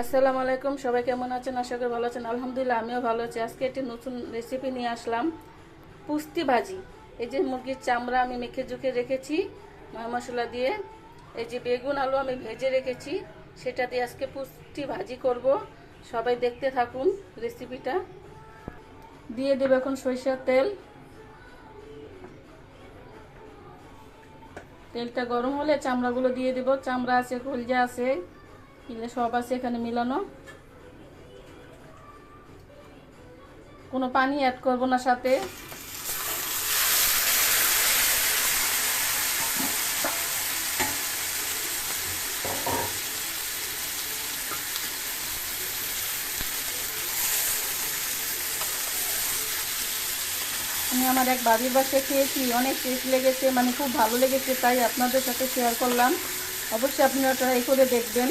আসসালামু আলাইকুম, সবাই কেমন আছেন? আশা করি ভালো আছেন। আলহামদুলিল্লাহ, আমিও ভালো আছি। আজকে একটি নতুন রেসিপি নিয়ে আসলাম, পুস্তি ভাজি। এই যে মুরগির চামড়া আমি মেখে জুখে রেখেছি ময় মশলা দিয়ে। এই যে বেগুন আলু আমি ভেজে রেখেছি, সেটা দিয়ে আজকে পুস্তি ভাজি করব। সবাই দেখতে থাকুন রেসিপিটা। দিয়ে দেব এখন সরিষার তেল। তেলটা গরম হলে চামড়াগুলো দিয়ে দেব। চামড়া আছে, কলজা আছে, সব আছে এখানে মিলানো। কোনো পানি অ্যাড করব না সাথে। আমি আমার এক বাড়ির বাসায় খেয়েছি, অনেক টেস্ট লেগেছে, মানে খুব ভালো লেগেছে, তাই আপনাদের সাথে শেয়ার করলাম। অবশ্যই আপনারা ট্রাই করে দেখবেন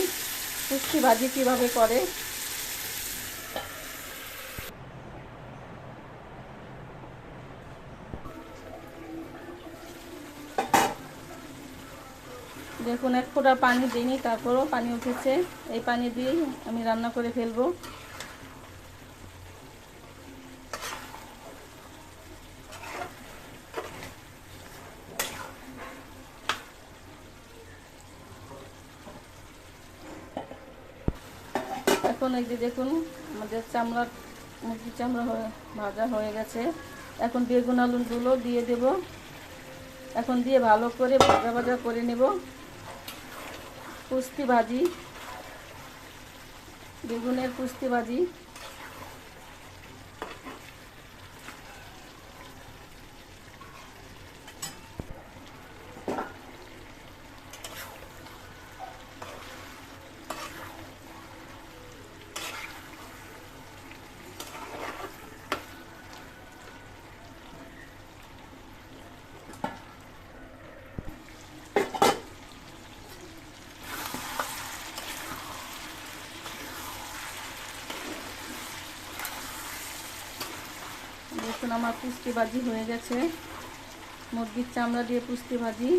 পুষ্টি ভাজি কীভাবে করে। দেখুন, এক ফোঁটা পানি দিইনি, তারপরও পানি উঠেছে। এই পানি দিয়েই আমি রান্না করে ফেলবো। এখন এই যে দেখুন, আমাদের মুরগির চামড়া ভাজা হয়ে গেছে। এখন বেগুন আলুগুলো দিয়ে দেব। এখন দিয়ে ভালো করে ভাজা ভাজা করে নেব। পুষ্টি ভাজি, বেগুনের পুষ্টি ভাজি। দেখুন, আমার পুষ্টি ভাজি হয়ে গেছে। মুরগির চামড়া দিয়ে পুষ্টি ভাজি।